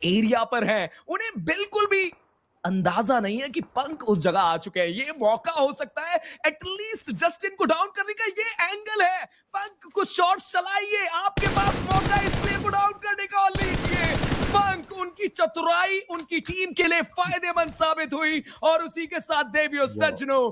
Area पर हैं, उन्हें बिल्कुल भी अंदाजा नहीं है कि पंक उस जगह आ चुके हैं। ये मौका हो सकता है एटलीस्ट जस्टिन को डाउन करने का, ये एंगल है। पंक कुछ शॉट्स चलाइए, आपके पास मौका है इस प्लेयर को डाउन करने का। और लीजिए, पंक, उनकी चतुराई उनकी टीम के लिए फायदेमंद साबित हुई और उसी के साथ देवियो सज्जनों,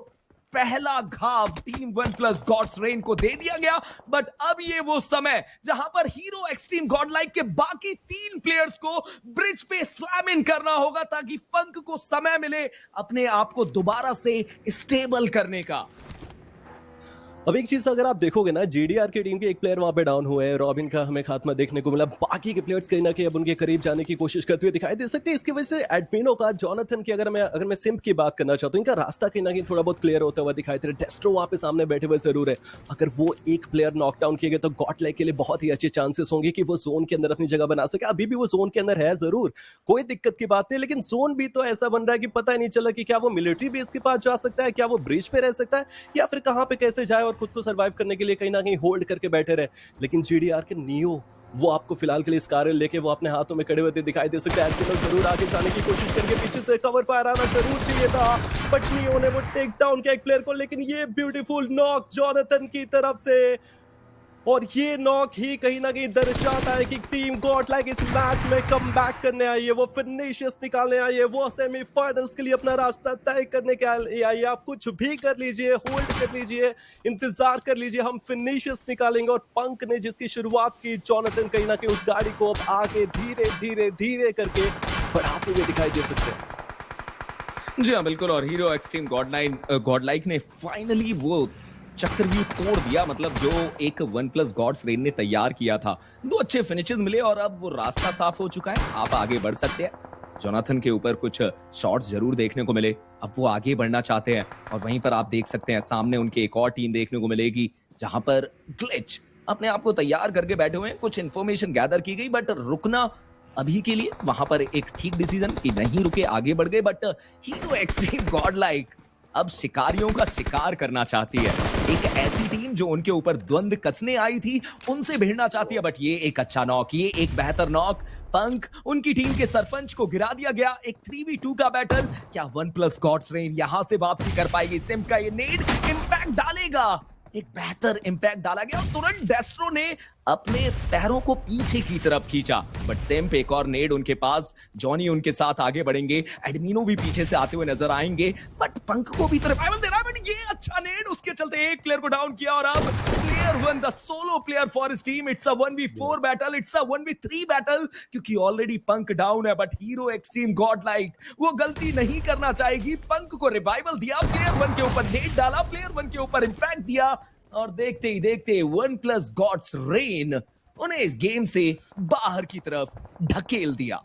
पहला घाव team one plus Gods Reign को दे दिया गया। बट अब ये वो समय जहां पर हीरो एक्सट्रीम गॉडलाइक के बाकी 3 प्लेयर्स को ब्रिज पे स्लैम इन करना होगा ताकि पंक को समय मिले अपने आप को दोबारा से स्टेबल करने का। अब एक चीज अगर आप देखोगे ना, जीडीआर की टीम के एक प्लेयर वहां पे डाउन हुए हैं, रॉबिन का हमें खात्मा देखने को मिला। बाकी के प्लेयर्स कहीं ना कहीं अब उनके करीब जाने की कोशिश करते हुए दिखाई दे सकते हैं। इसकी वजह से एडमिनो का, जॉनथन की, अगर मैं सिम्प की बात करना चाहता हूँ, इनका रास्ता कहीं ना कहीं थोड़ा बहुत क्लियर होता हुआ दिखाई दे रहा है। डेस्ट्रो वहां पे सामने बैठे हुए जरूर है, अगर वो एक प्लेयर नॉकडाउन किए गए तो गॉडलाइक के लिए बहुत ही अच्छे चांसेस होंगे कि वो जोन के अंदर अपनी जगह बना सके। अभी भी वो जोन के अंदर है जरूर, कोई दिक्कत की बात नहीं, लेकिन जोन भी तो ऐसा बन रहा है कि पता ही नहीं चला कि क्या वो मिलिट्री बेस के पास जा सकता है, क्या वो ब्रिज पे रह सकता है, या फिर कहां पे कैसे जाए और खुद को सर्वाइव करने के लिए कहीं ना कहीं होल्ड करके बैठे रहे। लेकिन जीडीआर के नियो, वो आपको फिलहाल के लिए स्कारल लेके वो अपने हाथों में खड़े हुए दिखाई दे सकते हैं। जरूर आगे जाने की कोशिश करके पीछे से कवर फायर आना जरूर चाहिए था, बट नियो ने वो टेक डाउन किया एक प्लेयर को। लेकिन ये ब्यूटीफुल नॉक जॉनथन की तरफ से, और ये नॉक ही कहीं ना कहीं दर्शाता है कि टीम गॉडलाइक इस मैच में कम बैक करने आई है, वो फिनिशेस निकालने आई है, वो सेमीफाइनल्स के लिए अपना रास्ता तय करने के लिए आई है। आप कुछ भी कर लीजिए, होल्ड कर लीजिए, इंतजार कर लीजिए, हम फिनिशेस निकालेंगे। और पंक ने जिसकी शुरुआत की, जॉनथन कहीं ना कहीं उस गाड़ी को अब आगे धीरे धीरे धीरे करके बढ़ाते हुए दिखाई दे सकते हैं। जी हाँ, बिल्कुल। और हीरो एक्सट्रीम गॉडलाइक ने फाइनली वो चक्रव्यूह तोड़ दिया, मतलब जो एक वन प्लस गॉड्स रेन ने तैयार किया था। 2 अच्छे फिनिशेस मिले और अब वो रास्ता साफ हो चुका है, आप आगे बढ़ सकते हैं। जोनाथन के ऊपर कुछ शॉट्स जरूर देखने को मिले, अब वो आगे बढ़ना चाहते हैं। और वहीं पर आप देख सकते हैं सामने उनके एक और टीम देखने को मिलेगी जहां पर ग्लिच अपने आप को तैयार करके बैठे हुए हैं। कुछ इन्फॉर्मेशन गैदर की गई, बट रुकना अभी के लिए वहां पर एक ठीक डिसीजन कि नहीं रुके, आगे बढ़ गए। बट हीरो एक्सट्रीम गॉडलाइक अब शिकारियों का शिकार करना चाहती है। एक ऐसी टीम जो उनके ऊपर द्वंद कसने आई थी, उनसे भिड़ना चाहती है। बट ये एक अच्छा नॉक, ये एक बेहतर नॉक। पंक, उनकी टीम के सरपंच को गिरा दिया गया। एक 3v2 का बैटल, क्या वन प्लस गॉड्स रेन यहां से वापसी कर पाएगी? सिम का ये नेड इंपैक्ट डालेगा, एक बेहतर इंपैक्ट डाला गया और तुरंत डेस्ट्रो ने अपने पैरों को पीछे की तरफ खींचा। बट सेम पे एक और नेड उनके पास, जॉनी उनके साथ आगे बढ़ेंगे, एडमिनो भी पीछे से आते हुए नजर आएंगे। बट पंक को भी तो रिवाइवल दे रहा है। बट ये अच्छा नेड, उसके चलते एक प्लेयर को डाउन किया और अब player 1 the solo player for his team. It's a 1v4 battle, it's a 1v3 battle, क्योंकि ऑलरेडी पंक डाउन है। बट हीरो एक्सट्रीम गॉडलाइक वो गलती नहीं करना चाहेगी। पंक को रिवाइवल दिया, प्लेयर 1 के ऊपर नेड डाला, प्लेयर 1 के ऊपर इंपैक्ट दिया, और देखते ही देखते वन प्लस गॉड्स रेन उन्हें इस गेम से बाहर की तरफ ढकेल दिया।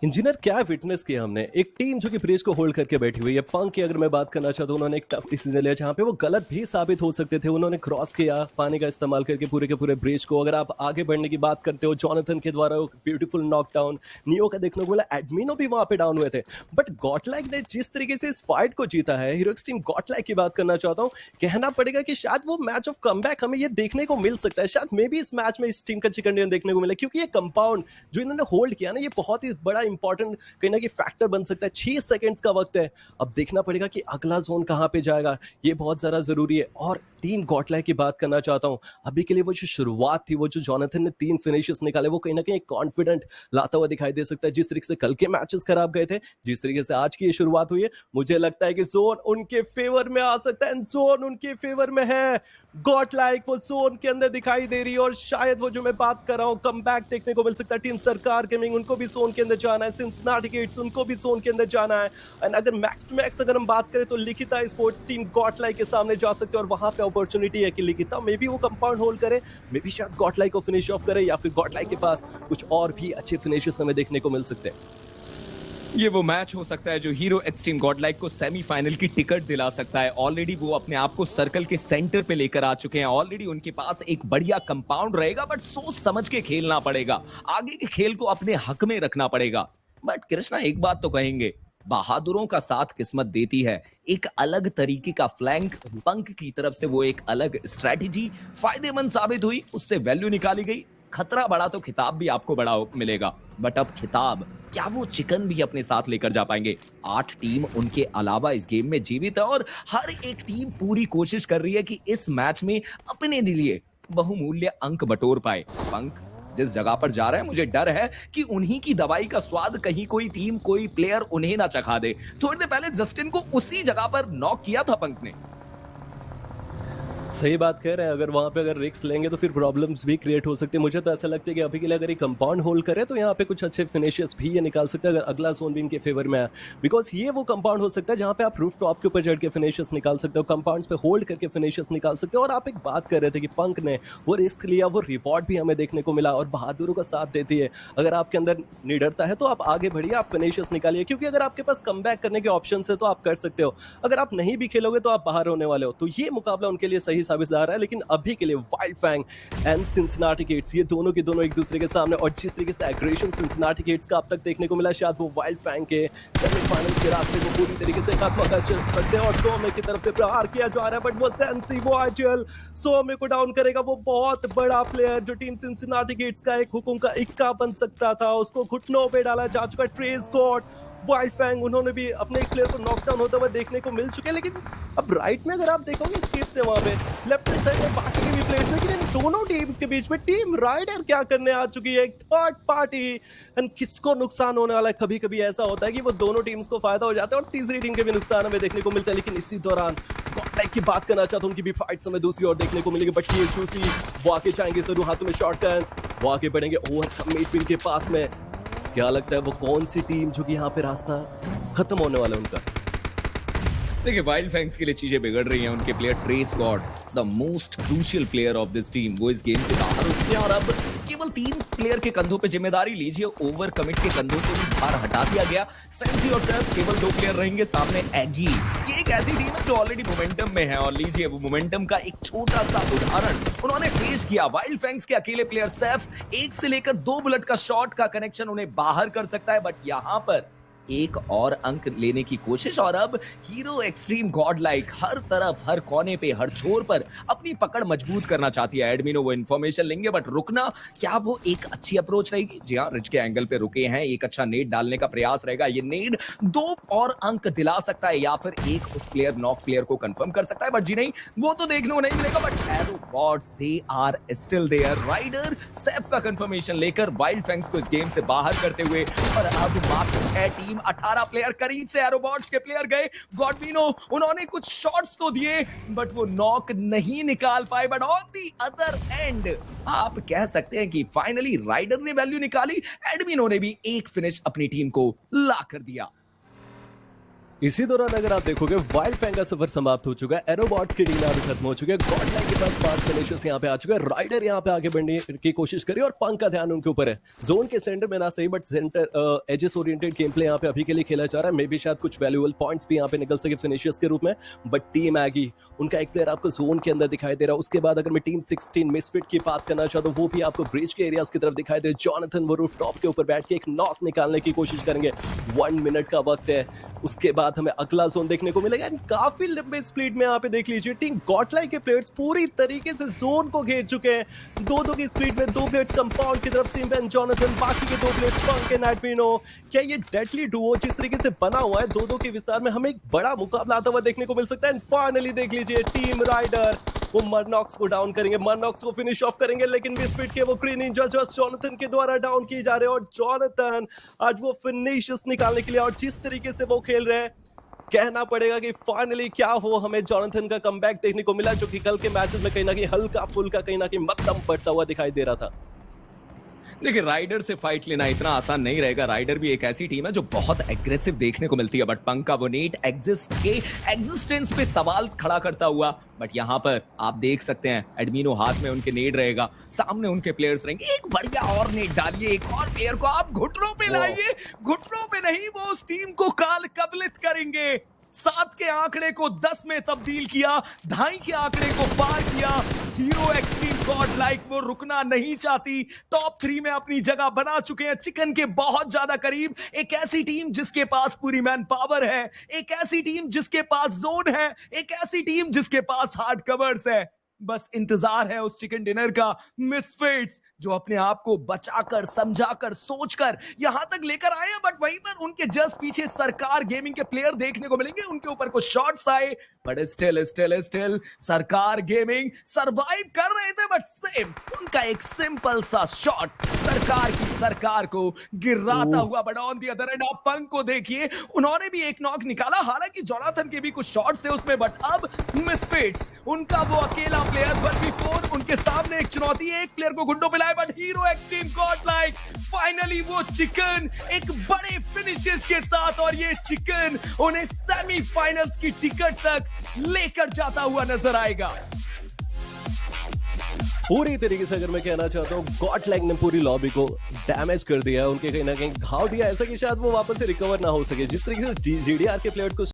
इंजीनियर, क्या विटनेस किया हमने, एक टीम जो कि ब्रिज को होल्ड करके बैठी हुई है। पंक की अगर मैं बात करना चाहता हूँ, उन्होंने एक टफ डिसीजन लिया जहां पे वो गलत भी साबित हो सकते थे। उन्होंने क्रॉस किया पानी का इस्तेमाल करके पूरे के पूरे ब्रिज को। अगर आप आगे बढ़ने की बात करते हो, जॉनथन के द्वारा ब्यूटीफुल नॉकडाउन, नियो का देखने को मिला, एडमिनो भी वहां पे डाउन हुए थे। बट गॉडलाइक ने जिस तरीके से इस फाइट को जीता है, हीरो एक्सट्रीम गॉडलाइक की बात करना चाहता हूँ, कहना पड़ेगा कि शायद वो मैच ऑफ कमबैक हमें ये देखने को मिल सकता है। शायद मे भी इस मैच में इस टीम का चिकन डिनर देखने को मिला, क्योंकि ये कंपाउंड जो इन्होंने होल्ड किया ना, ये बहुत ही बड़ा इंपॉर्टेंट कहीं ना कहीं फैक्टर बन सकता है। 6 सेकंड्स का वक्त है, अब देखना पड़ेगा कि अगला जोन कहां पे जाएगा, ये बहुत ज्यादा जरूरी है। और टीम गॉडलाइक की बात करना चाहता हूं, अभी के लिए वो जो शुरुआत थी, वो जो जॉनथन ने 3 फिनिशेस निकाले, वो कहीं ना कहीं कॉन्फिडेंट लाता हुआ दिखाई दे सकता है। जिस तरीके से कल के मैचेस खराब गए थे, जिस तरीके से आज की ये शुरुआत हुई है, मुझे लगता है कि जोन उनके फेवर में आ सकता है। जोन उनके फेवर में है, गॉडलाइक वो जोन के अंदर दिखाई दे रही है, और शायद वो जो मैं बात कर रहा हूं, कमबैक देखने को मिल सकता है। टीम सरकार गेमिंग, उनको भी जोन के अंदर जाना है। सिंसिनाटी किड्स, उनको भी जोन के अंदर जाना है। एंड अगर मैक्स टू मैक्स अगर हम बात करें तो लिखिता स्पोर्ट्स टीम गॉडलाइक के सामने जा सकते हैं, और वहां पे अपॉर्चुनिटी है कि लिखिता मे बी वो कंपाउंड होल्ड करे, मे बी शायद गॉडलाइक को फिनिश ऑफ करे, या फिर गॉडलाइक के पास कुछ और भी अच्छे फिनिशेस हमें देखने को मिल सकते हैं। ये वो मैच हो सकता है जो हीरो एक्सट्रीम गॉडलाइक को सेमीफाइनल की टिकट दिला सकता है। ऑलरेडी वो अपने आप को सर्कल के सेंटर पे लेकर आ चुके हैं, ऑलरेडी उनके पास एक बढ़िया कंपाउंड रहेगा। बट सोच समझ के खेलना पड़ेगा, आगे के खेल को अपने हक में रखना पड़ेगा। बट कृष्णा, एक बात तो कहेंगे, बहादुरों का साथ किस्मत देती है। एक अलग तरीके का फ्लैंक पंक की तरफ से, वो एक अलग स्ट्रेटेजी फायदेमंद साबित हुई, उससे वैल्यू निकाली गई। खतरा बढ़ा तो खिताब भी आपको बड़ा मिलेगा, बट अब खिताब क्या वो चिकन भी अपने साथ लेकर जा पाएंगे? 8 टीम उनके अलावा इस गेम में जीवित है और हर एक टीम पूरी कोशिश कर रही है कि इस मैच में अपने लिए बहुमूल्य अंक बटोर पाए। पंक जिस जगह पर जा रहा है, मुझे डर है कि उन्हीं की दवाई का स्वाद कहीं कोई टीम, कोई प्लेयर उन्हें ना चखा दे। थोड़ी देर पहले जस्टिन को उसी जगह पर नॉक किया था पंक ने। सही बात कह रहे हैं, अगर वहां पे अगर रिस्क लेंगे तो फिर प्रॉब्लम्स भी क्रिएट हो सकती है। मुझे तो ऐसा लगता है कि अभी के लिए अगर ये कंपाउंड होल्ड करे तो यहाँ पे कुछ अच्छे फिनिशेस भी ये निकाल सकते हैं, अगर अगला जोन भी इनके फेवर में है। बिकॉज ये वो कंपाउंड हो सकता है जहाँ पे आप रूफ टॉप के ऊपर चढ़ के फिनिशेस निकाल सकते हो, कंपाउंड्स पे होल्ड करके फिनिशेस निकाल सकते हो। और आप एक बात कर रहे थे कि पंक ने वो रिस्क लिया, वो रिवॉर्ड भी हमें देखने को मिला और बहादुरों का साथ देती है। अगर आपके अंदर निडरता है तो आप आगे बढ़िए, आप फिनिशेस निकालिए, क्योंकि अगर आपके पास कम करने के ऑप्शन है तो आप कर सकते हो। अगर आप नहीं भी खेलोगे तो आप बाहर होने वाले हो। तो ये मुकाबला उनके लिए सही साबित हो रहा है। लेकिन अभी के लिए Wild Fang and Cincinnati Kids, ये दोनों के दोनों एक दूसरे के सामने, और जिस तरीके से एग्रेशन सिंसिनाटी किड्स का अब तक देखने को मिला, शायद वो वाइल्ड फैंग के सेमीफाइनल्स के रास्ते को पूरी तरीके से खत्म कर सकते हैं। और सोमे की तरफ से प्रहार किया जा रहा है, बट वो सेंसी वो आजल सोमे को डाउन करेगा। वो बहुत बड़ा प्लेयर जो टीम सिंसिनाटी किड्स का एक हुकुम का इक्का बन सकता था, उसको घुटनों पे डाला जा चुका। ट्रेस गॉड, वाइल्ड फैंग, उन्होंने भी अपने एक प्लेयर को नॉकडाउन होता हुआ देखने को मिल चुके हैं। लेकिन अब राइट में अगर आप देखोगे स्किप से वहां पे लेफ्ट हैंड साइड में बाकी के भी प्लेयर्स हैं, लेकिन इन दोनों टीम्स के बीच में टीम राइडर क्या करने आ चुकी है, एक थर्ड पार्टी। एंड किसको नुकसान होने वाला है? कभी कभी ऐसा होता है कि वो दोनों टीम्स को फायदा हो जाता है और तीसरी टीम के भी नुकसान हमें देखने को मिलता है। लेकिन इसी दौरान गॉडलाइक की बात करना चाहता हूं, उनकी भी फाइट्स हमें दूसरी ओर देखने को मिलेगी। बट ये शूसी वो आके जाएंगे जरूर, हाथों में शॉटगन, वो आगे बढ़ेंगे ओवर मिड पिन के पास में। क्या लगता है वो कौन सी टीम जो कि यहाँ पे रास्ता खत्म होने वाला है उनका? देखिए, वाइल्ड फैंग्स के लिए चीजें बिगड़ रही हैं। उनके player trace God, the most crucial player of this team, वो इस गेम से बाहर हो चुके हैं और अब केवल 3 प्लेयर के कंधों पे जिम्मेदारी लीजिए। ओवर कमिट के कंधों से भी भार हटा दिया गया। सेंसी और सेल्फ केवल 2 प्लेयर रहेंगे सामने। एगी, ये एक ऐसी टीम है जो ऑलरेडी मोमेंटम में है और लीजिए वो मोमेंटम का एक छोटा सा उदाहरण उन्होंने पेश किया। वाइल्ड फैंग्स के अकेले प्लेयर सेफ 1 से लेकर 2 बुलेट का शॉट का कनेक्शन उन्हें बाहर कर सकता है, बट यहां पर एक और अंक लेने की कोशिश। और अब हीरो एक्सट्रीम गॉडलाइक हर तरफ, हर कोने पे, हर छोर पर अपनी पकड़ मजबूत करना चाहती है। एडमिनो वो इन्फॉर्मेशन लेंगे, बट रुकना क्या वो एक अच्छी अप्रोच रहेगी? जी हाँ, रिच के एंगल पे रुके हैं, एक अच्छा नेड डालने का प्रयास रहेगा। ये नेड 2 और अंक दिला सकता है या फिर एक उस प्लेयर नॉक प्लेयर को कंफर्म कर सकता है, बट जी नहीं, वो तो देखने को नहीं मिलेगा। But arrow bots they are still there. Rider safe का कंफर्मेशन लेकर वाइल्ड फैंग्स को इस गेम से बाहर करते हुए, और अब मात्र 6 टीम 18 प्लेयर करीब से एरोबॉट्स के प्लेयर गए। गॉडविनो उन्होंने कुछ शॉट्स तो दिए बट वो नॉक नहीं निकाल पाए। But on the other and आप कह सकते हैं कि फाइनली राइडर ने वैल्यू निकाली, एडमिनो ने भी एक फिनिश अपनी टीम को ला कर दिया। इसी दौरान अगर आप देखोगे वाइल्ड फैंग का सफर समाप्त हो चुका है, एरोबॉट की टीम भी खत्म हो चुकी है, गॉडलाइक के पास 5 फिनिशर्स यहाँ पे आ चुके हैं। राइडर यहाँ पे आगे बढ़ने की कोशिश करी और पंक का ध्यान उनके ऊपर है। जोन के सेंटर में ना सही, but centre edges oriented game play यहाँ पे अभी के लिए खेला जा रहा है। मे बी शायद कुछ वैल्यूएबल पॉइंट्स भी यहाँ पे निकल सके फिनिशर्स के रूप में। बट टीम एगी, उनका एक प्लेयर आपको जोन के अंदर दिखाई दे रहा है। उसके बाद अगर मैं टीम 16 मिसफिट की बात करना चाहता हूँ, वो भी आपको ब्रिज के एरियाज की तरफ दिखाई दे। जॉनथन वो रूफ टॉप के ऊपर बैठ के एक नॉक निकालने की कोशिश करेंगे। 1 मिनट का वक्त है, उसके बाद हमें अगला जोन देखने को मिलेगा। काफी लंबे स्प्लिट में यहाँ पे देख लीजिए, टीम गॉडलाइक के प्लेयर्स पूरी तरीके से जोन को घेर चुके हैं। 2-2 की स्प्लिट में 2 प्लेयर्स कंपाउंड की तरफ सिम्प एंड जॉनथन, बाकी के 2 प्लेयर्स पंक एंड एडमिनो। क्या ये डेडली डुओ जिस तरीके से बना हुआ है 2-2 के विस्तार में, हमें एक बड़ा मुकाबला आता हुआ देखने को मिल सकता है। फाइनली देख लीजिए टीम राइडर वो मरनॉक्स को डाउन करेंगे, मरनॉक्स को फिनिश ऑफ करेंगे। लेकिन मिसफिट के वो ग्रीन निंजा जो जॉनथन के द्वारा डाउन किए जा रहे हैं, और जॉनथन आज वो फिनिशेस निकालने के लिए, और जिस तरीके से वो खेल रहे हैं, कहना पड़ेगा कि फाइनली क्या हो, हमें जॉनथन का कमबैक देखने को मिला, जो कि कल के मैचेस में कहीं ना कहीं हल्का फुल्का कहीं ना कहीं मक्दम पड़ता हुआ दिखाई दे रहा था। देखिए, राइडर से फाइट लेना इतना आसान नहीं रहेगा। राइडर भी एक ऐसी टीम है जो बहुत एग्रेसिव देखने को मिलती है, बट पंक का वो नेट एग्जिस्ट के एग्जिस्टेंस पे सवाल खड़ा करता हुआ। बट यहाँ पर आप देख सकते हैं एडमिनो हाथ में उनके नेट रहेगा, सामने उनके प्लेयर्स रहेंगे। एक बढ़िया और नेट डालिए, एक और प्लेयर को आप घुटनों पे लाइए। घुटनों पे नहीं, वो उस टीम को काल कबलित करेंगे। 7 के आंकड़े को 10 में तब्दील किया, 2.5 के आंकड़े को पार किया। हीरो एक्सट्रीम गॉडलाइक वो रुकना नहीं चाहती, टॉप 3 में अपनी जगह बना चुके हैं, चिकन के बहुत ज्यादा करीब। एक ऐसी टीम जिसके पास पूरी मैन पावर है, एक ऐसी टीम जिसके पास जोन है, एक ऐसी टीम जिसके पास हार्ड कवर्स है। बस इंतजार है उस चिकन डिनर का। मिसफिट्स जो अपने आप को बचाकर, समझाकर, सोचकर यहां तक लेकर आए हैं, बट वहीं पर उनके जस्ट पीछे सरकार गेमिंग के प्लेयर देखने को मिलेंगे। उनके ऊपर कुछ शॉट्स आए, बट स्टिल सरकार गेमिंग सरवाइव कर रहे थे, बट सेम उनका एक सिंपल सा शॉट सरकार को गिराता हुआ। But on the other and आप पंक को देखिए, उन्होंने भी एक नॉक निकाला। हालांकि जोनाथन के भी कुछ शॉट्स थे उसमें, बट अब मिसफिट्स उनका वो अकेला प्लेयर 1v4 उनके सामने एक चुनौती है। एक प्लेयर को गुंडों पे लाए, but hero extreme Godlike finally वो चिकन एक बड़े फिनिशेस के साथ, और ये चिकन उन्हें सेमीफाइनल्स की टिकट तक लेकर जाता हुआ नजर आएगा। पूरी तरीके से अगर मैं कहना चाहता हूँ, गॉडलाइक ने पूरी लॉबी को डैमेज कर दिया, उनके कहीं ना कहीं घाव दिया, ऐसा कि शायद वो वापस से रिकवर ना हो सके। जिस तरीके से जीडीआर के प्लेयर्स को